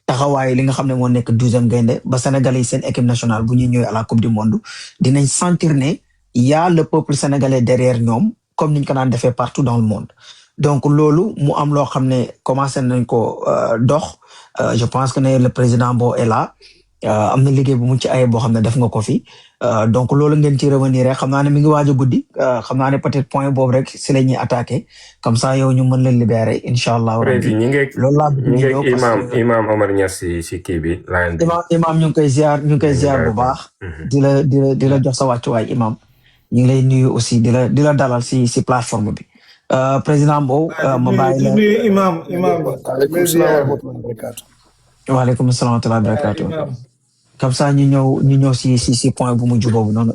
taxawaay li nga xam ne moo nekk 12e Gaïndé ba Sénégalais yi seen équipe nationale bu ñuy ñëwee à la Coupe du Monde dinañ sentir ne y a le peuple sénégalais derrière ñoom comme niñ ko daan defee partout dans le monde donc loolu mu am loo xam ne commencé nañ ko dox je pense que ne le président Mbow est là am na liggéey bu mu ci ay boo xam ne def nga ko fi donc loolu ngeen ci revenir rek xam naa ne mi ngi waaj a guddi xam naa ne peut-être point boobu rek si la ñuy attaqué comme ça yow ñu mën leen libérer incha allah. loolu laa imam Omar Niass si kii bi. imam ñu ngi koy ziar bu baax. di la jox sa wàccuwaay imam ñu ngi lay nuyu aussi di la dalal si plateforme bi président Mbow. ma bàyyi la nuyu imam. waaleykum salaam wa rahmatulah barakatu. comme ça ñu ñëw si point bu mujj boobu noonu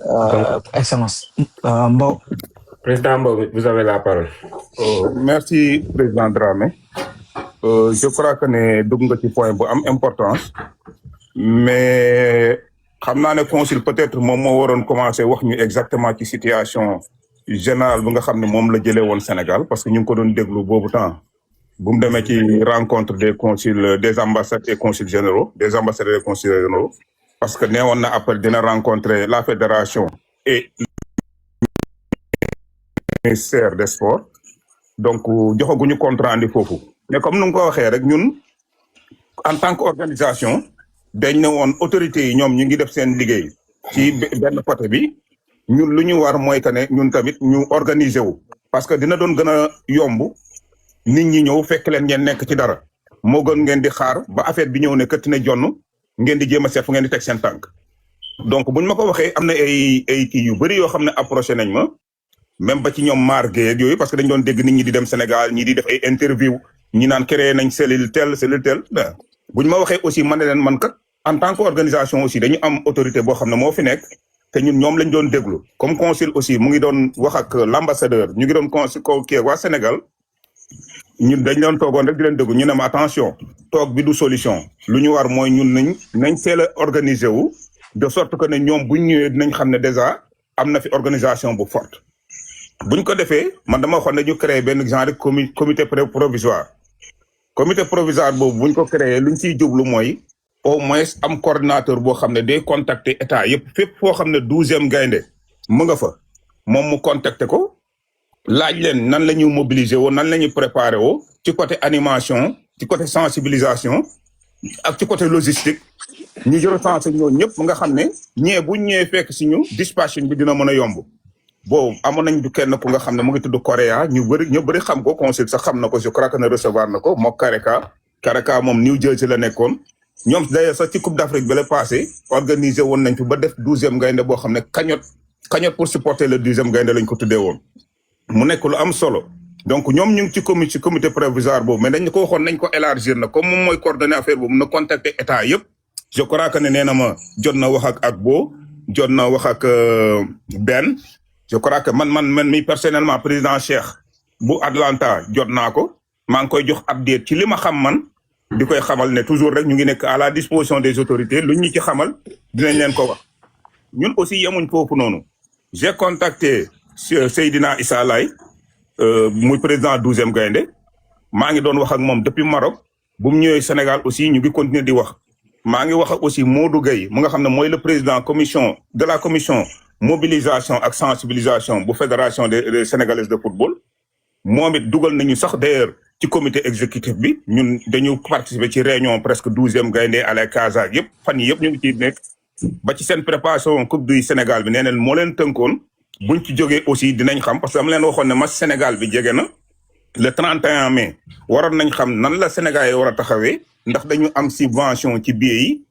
excellence Mbow. président Mbow vous avez la parole. Merci président Dramé je crois que ne dugg nga ci point bu am importance mais xam naa ne consul peut-être moom moo waroon commencer wax ñu exactement ci situation générale bi nga xam ne moom la jëlee woon Sénégal parce que ñu ngi ko doon déglu boobu temps bu mu demee ci rencontre des consuls des ambassades et consuls généraux des ambassadeurs et consuls généraux parce que nee woon na après dina rencontrer la fédération et le ministère des sports donc joxaguñu compte rendu foofu mais comme nu nga ko waxee rek ñun en tant qu'organisation dañ ne woon autorités yi ñoom ñu ngi def seen liggéey ci benn côté bi ñun lu ñu war mooy que ne ñun tamit ñu organiser wu parce que dina doon gën a yomb nit ñi ñëw fekk leen ngeen nekk ci dara moo gën ngeen di xaar ba affaire bi ñëw ne këtt ne jonn ngeen di jéem a seet fu ngeen di teg seen tànk donc buñ ma ko waxee am na ay kii yu bëri yoo xam ne approché nañ ma même ba ci ñoom Mar Gueye ak yooyu parce que dañ doon dégg nit ñi di dem Sénégal ñi di def ay interview ñi naan créé nañ cellule tel buñ ma waxee aussi man ne leen man kat en tant que organisation aussi dañu am autorité boo xam ne moo fi nekk te ñun ñoom lañ doon déglu comme consul aussi mu ngi doon wax ak l'ambassadeur ñu ngi doon consul kii waa Sénégal ñun dañ doon toogoon rek di leen déglu ñu ne ma attention toog bi du solution lu ñu war mooy ñun nañ teel a organiser wu de sorte que ne ñoom buñ ñëwee dinañ xam ne déjà am na fi organisation bu forte buñ ko defee man dama waxoon ne ñu créé benn genre comité provisoire comité provisoire boobu buñ ko créé luñ ciy jublu mooy au moins am coordinateur boo xam ne day contacter état yëpp fépp foo xam ne 12e Gaïndé mu nga fa moom mu contacter ko laaj leen nan la ñuy mobiliser woo nan la ñuy préparer woo ci côté animation ci côté sensibilisation ak ci côté logistique ñu recensé ñooñu ñëpp nga xam ne buñ ñëwee fekk si ñu dispatching bi dina mën a yomb boobu amoon nañ du kenn ku nga xam ne mu ngi tudd Correa ñu bëri xam ko consul sax xam na ko je crois que ne recevoir na ko mook Kareka moom New Jersey la nekkoon ñoom d'ailleurs sax ci Coupe d'Afrique bi la passé organisé woon nañ fi ba def 12e gaynde boo xam ne cagnotte pour supporter le 12e gaynde lañ ko tuddee woon mu nekk lu am solo donc ñoom ñu ngi ci comité provisoire boobu mais dañ ko waxoon nañ ko élargir na comme moom mooy coordonner affaire boobu na contacter état yëpp je crois que ne nee na ma jot na wax ak Agbo jot na wax ak Ben je crois que man mi personnellement président Cheikh bu Atlanta jot naa ko maa ngi koy jox update ci li ma xam man di koy xamal ne toujours rek ñu ngi nekk à la disposition des autorités lu ñu ci xamal dinañ leen ko wax ñun aussi yemuñ foofu noonu j'ai contacté Seydina Issa Laye muy président 12e gaynde maa ngi doon wax ak moom depuis Maroc bu mu ñëwee Sénégal aussi ñu ngi continuer di wax maa ngi wax ak aussi Modou Gueye mu nga xam ne mooy le président de la commission mobilisation ak sensibilisation bu fédération des sénégalaises de football moom it dugal nañu sax d'ailleurs ci comité exécutif bi ñun dañu participer ci réunion presque 12e gaynde à la Casa yëpp fan yi yëpp ñu ngi ciy nekk ba ci seen préparation coupe du Sénégal bi nee neen moo leen tënkoon buñ ci jógee aussi dinañ xam parce que dama leen waxoon ne match Sénégal bi jege na le 31 mai waroon nañ xam nan la Sénégal yi war a taxawee ndax dañu am subvention ci billets yi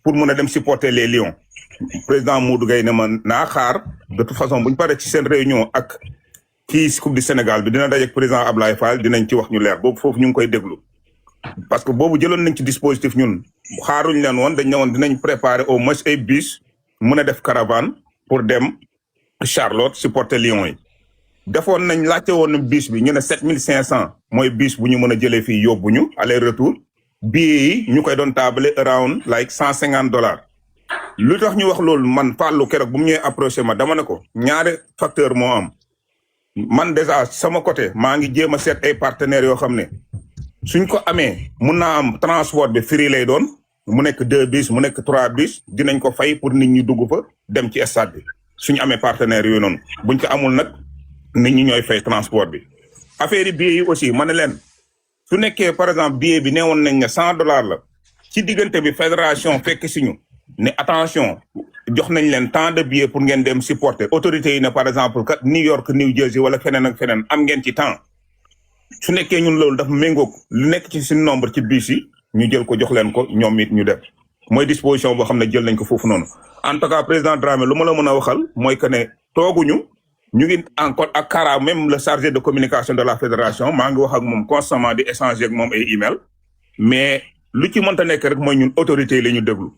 pour mën a dem supporter les Lions président Modou Gueye ne ma naa xaar de toute façon buñ paree ci seen réunion ak kii coupe du Sénégal bi dina dajeek président Ablaye Fall dinañ ci wax ñu leer boobu foofu ñu ngi koy déglu parce que boobu jëloon nañ ci dispositif ñun xaaruñ leen woon dañ ne woon dinañ préparer au moins ay bus mën a def caravane pour dem Charlotte supporter Lions yi defoon nañ laajte woon bus bi ñu ne 7500 mooy bus bu ñu mën a jëlee fii yóbbu ñu aller retour billets yi ñu koy doon table around like $150 lu tax ñu wax loolu man Fallou keroog bu mu ñëwee approché ma dama ne ko ñaari facteur moo am man déjà sama côté maa ngi jéem a seet ay partenaires yoo xam ne suñ ko amee mun naa am transport bi free lay doon mu nekk 2 bus mu nekk 3 bus dinañ ko fay pour nit ñi dugg fa dem ci stade bi suñu amee partenaires yooyu noonu buñ ko amul nag nit ñi ñooy fay transport bi. affaire yi billets yi aussi ma ne leen su nekkee par exemple billet bi neewoon nañ ne $100 la ci diggante bi fédération fekk si ñu ne attention jox nañ leen tant de billets pour ngeen dem supporter autorités yi ne par exemple kat New York New Jersey wala feneen ak feneen am ngeen ci temps su nekkee ñun loolu dafa méngoog lu nekk ci suñu nombre ci bus yi ñu jël ko jox leen ko ñoom it ñu def mooy disposition boo xam ne jël nañ ko foofu noonu. en tout cas président Dramé lu ma la mën a waxal mooy que ne tooguñu ñu ngi encore ak Kara même le chargé de communication de la fédération maa ngi wax ak moom constamment di échanger ak moom ay email mais lu ci mënta nekk rek mooy ñun autorités yi la ñu déglu.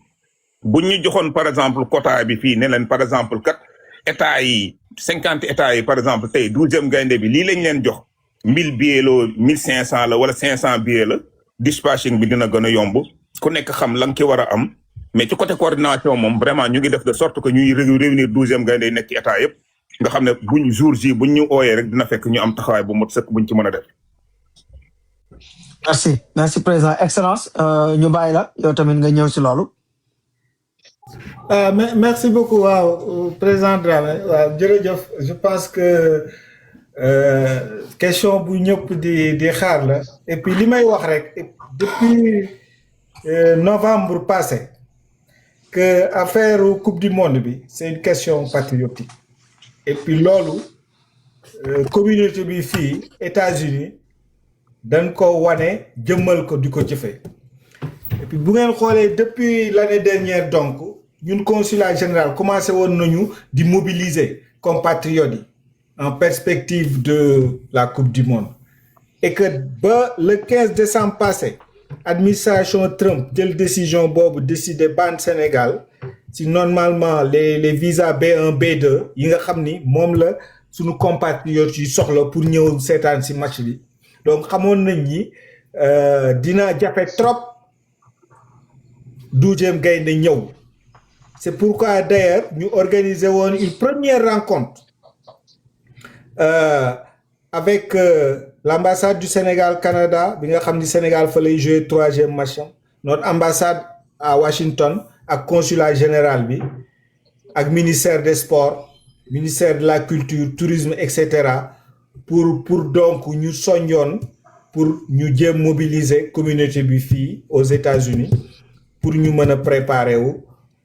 buñ ñu joxoon par exemple quota bi fii ne leen par exemple kat état yi 50 états yi par exemple tey 12e gaynde bi lii lañ leen jox 1000 billets la 1500 la wala 500 billets la dispatching bi dina gën a yomb ku nekk xam la nga ci war a am mais ci côté coordination moom vraiment ñu ngi def de sorte que ñuy réunir 12e gaynde yi nekk ci état yëpp nga xam ne buñ jour ji buñ ñu ooyee rek dina fekk ñu am taxawaay bu mot sëkk buñ ci mën a def. merci président excellence ñu bàyyi la yow tamit nga ñëw si loolu. Merci beaucoup waaw président Dramé waaw jërëjëf je pense que question bu ñëpp di xaar la et puis li may wax rek depuis novembre passé que affaire coupe du monde bi c'est une question patriotique et puis loolu communauté bi fii États-Unis dañ ko wane jëmmal ko di ko jëfee et puis bu ngeen xoolee depuis l'année dernière donc ñun consulat général commencé woon nañu di mobiliser compatriotes yi en perspective de la coupe du monde et que ba le 15 décembre passé administration Trump jël décision boobu décider ban Sénégal si normalement les visas B1 B2 yi nga xam ni moom la suñu compatriotes yi soxla pour ñëw seetaan si match bi donc xamoon nañ ni dina jafe trop 12e gaynde ñëw. C'est pourquoi d'ailleurs ñu organiser woon une première rencontre avec l'ambassade du Sénégal Canada bi nga xam ni Sénégal fa lay jouer 3e match notre ambassade à Washington ak consulat général bi ak ministère des sports ministère de la culture tourisme etc. pour donc ñu soññoon pour ñu jéem mobiliser communauté bi fii aux États-Unis pour ñu mën a préparer wu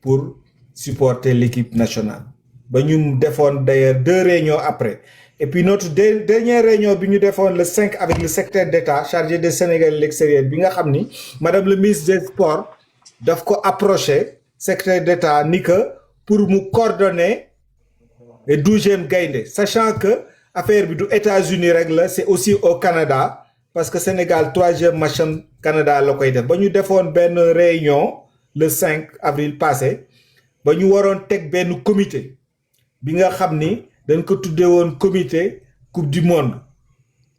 pour supporter l'équipe nationale ba ñu defoon d'ailleurs 2 réunions après et puis notre dernière réunion bi ñu defoon le 5 avec le secrétaire d'État chargé des Sénégalais de l'extérieur bi nga xam ni madame le ministre des sports daf ko approché secrétaire d'État ni que pour mu coordonner le 12e gaynde sachant que affaire bi du États-Unis rek la c'est aussi au Canada parce que Sénégal 3e match am Canada la koy def ba ñu defoon benn réunion le 5 avril passé ba ñu waroon teg benn comité bi nga xam ni dañ ko tuddee woon comité coupe du monde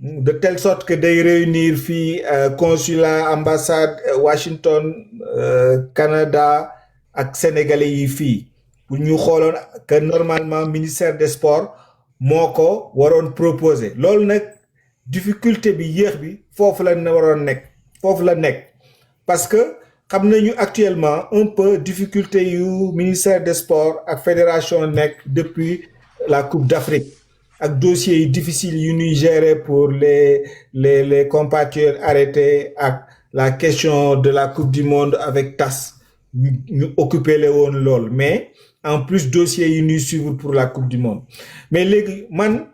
de telle sorte que day réunir fii consulat ambassade Washington Canada ak sénégalais yi fii pour ñu xooloon que normalement ministère des sports moo ko waroon proposer loolu nag difficulté bi yéex bi foofu la ne waroon nekk foofu la nekk parce que xam nañu actuellement un peu difficulté yu ministère des sports ak fédération nekk depuis la coupe d'Afrique ak dossiers yi difficiles yu ñuy gérer pour les compatriotes arrêtés ak la question de la coupe du monde avec TAS ñu occupé le woon lool mais en plus dossiers yi ñuy suivre pour la coupe du monde mais léegi man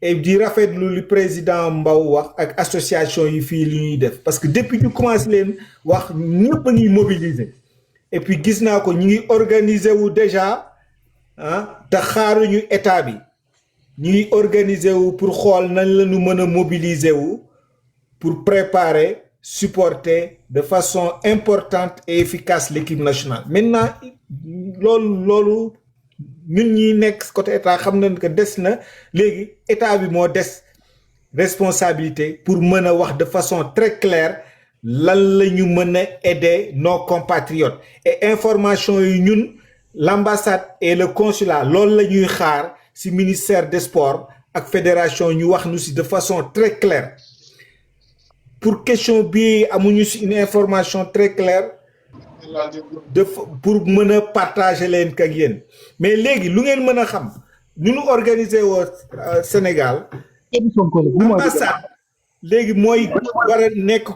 di rafetlu li président Mbow wax ak association yi fii li ñuy def parce que depuis ñu commencé leen wax ñëpp a ngi mobiliser et puis gis naa ko ñu ngi organiser wu déjà ah te xaaruñu état bi ñu ngi organiser wu pour xool nañ la ñu mën a mobiliser wu pour préparer supporter de façon importante et efficace l'équipe nationale maintenant loolu ñun ñi nekk côté état xam nañ que des na léegi état bi moo des responsabilité pour mën a wax de façon très claire lan la ñu mën a aider nos compatriotes et information yi ñun l'ambassade et le consulat loolu la ñuy xaar ci ministère des sports ak fédération ñu wax nu ci de façon très claire pour question bi amuñu ci une information très claire pour mën a partager leen ak yéen mais léegi lu ngeen mën a xam ñu nu organiser woo Sénégal ambassade léegi mooy war a nekk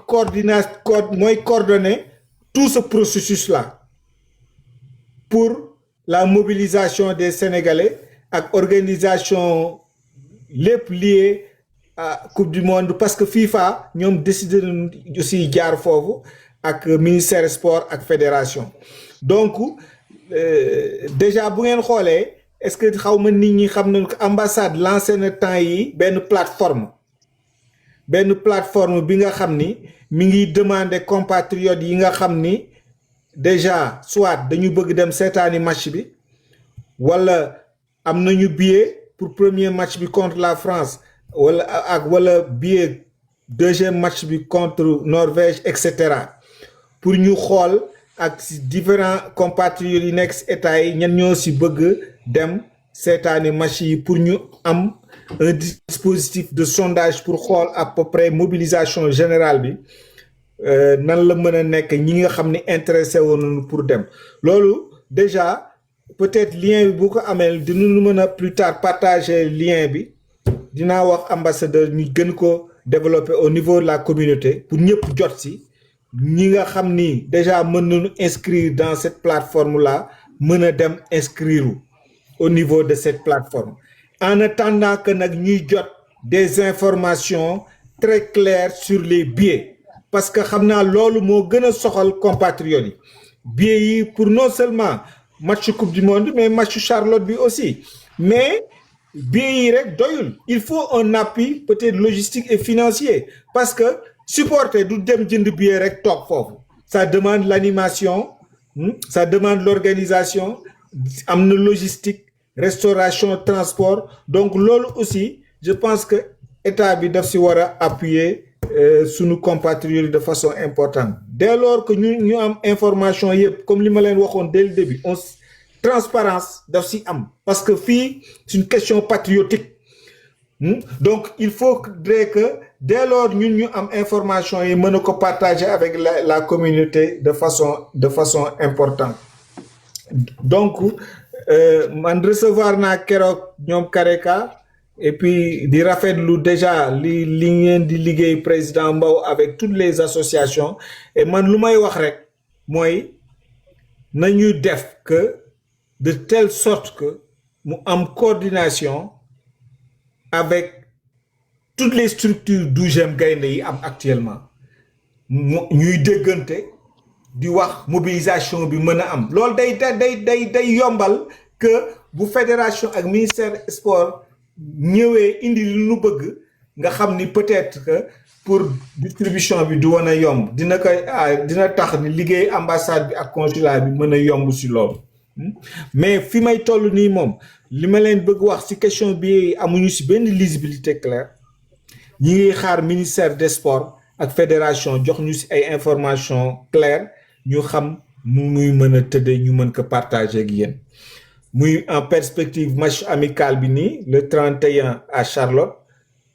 mooy coordonner tout ce processus là pour la mobilisation des Sénégalais ak organisation lépp lié à coupe du monde parce que FIFA ñoom décidé nañu aussi jaar foofu ak ministère sport ak fédération donc déjà bu ngeen xoolee est-ce que xaw ma nit ñi xam nañu ko ambassade lancé na temps yi benn plateforme bi nga xam ni mi ngi demander compatriotes yi nga xam ni déjà soit dañu bëgg dem seetaani match bi wala am nañu billet pour premier match bi contre la France wala billet deuxième match bi contre Norvège etc. pour ñu xool ak différents compatriotes yi nekk ci état yi ñan ñoo ci bëgg dem seetaani match yi pour ñu am un dispositif de sondage pour xool à peu près mobilisation générale bi nan la mën a nekk ñi nga xam ne intéressé woon pour dem loolu déjà peut-être lien bi bu ko amee dinañu mën a plus tard partager lien bi dinaa wax ambassadeur ñu gën ko développer au niveau de la communauté pour ñëpp jot ci ñi nga xam ni déjà mën nañu inscrire dans cette plateforme là mën a dem inscrire au niveau de cette plateforme en attendant que nag ñuy jot des informations très claires sur les billets parce que xam naa loolu moo gën a soxal compatriotes yi billets yi pour non seulement match coupe du monde mais match Charlotte bi aussi mais billets yi rek doyul il faut un appui peut-être logistique et financier parce que supporter du dem jënd billet rek toog foofu ça demande l'animation ça demande l'organisation am na logistique restauration transport donc loolu aussi je pense que état bi daf ci war a appuyer sunu compatriotes de façon importante dès lors que ñu am information yëpp comme li ma leen waxoon dès le début transparence daf ci am parce que fii c'est une question patriotique donc il faudrait que dès lors ñun ñu am information yi mën a ko partager avec la communauté de façon importante donc man recevoir naa keroog ñoom Kareka et puis di rafetlu déjà li ngeen di liggéey président Mbow avec toutes les associations et man lu may wax rek mooy nañu def que de telle sorte que mu am coordination avec toutes les structures 12e gaynde yi am actuellement ñuy déggante di wax mobilisation bi mën a am loolu day yombal que bu fédération ak ministère sport ñëwee indi li nu bëgg nga xam ni peut-être que pour distribution bi du wan a yomb dina tax ni liggéey ambassade bi ak consulat bi mën a yomb si loolu mais fi may toll nii moom li ma leen bëgg wax si question bi amuñu si benn lisibilité claire ñi ngi xaar ministère des sports ak fédération jox ñu si ay informations claires ñu xam nu muy mën a tëddee ñu mën ko partager ak yéen muy en perspective match amical bi nii le 31 à Charlotte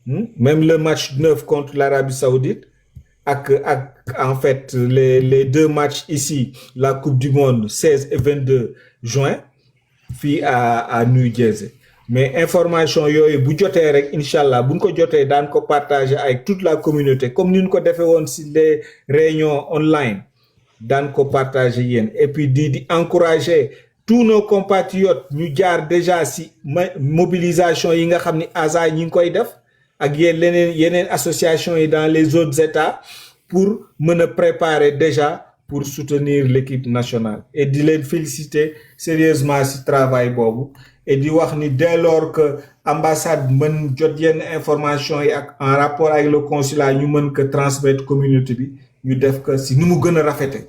même le match 9 contre l'Arabie Saoudite ak en fait les deux matchs ici la Coupe du Monde 16 et 22 juin fii à New Jersey mais information yooyu bu jotee rek incha allah buñ ko jotee daan ko partager avec toute la communauté comme ni ñu ko defee woon si les réunions online daan ko partager yéen et puis di encourager tous nos compatriotes ñu jaar déjà si mobilisation yi nga xam ni ASA ñi ngi koy def ak yeneen association yi dans les autres États pour mën a préparer déjà pour soutenir l'équipe nationale et di leen féliciter sérieusement si travail boobu et di wax ni dès lors que ambassade mën jot yenn information yi ak en rapport avec le consulat ñu mën ko transmettre communauté bi ñu def ko si nu mu gën a rafete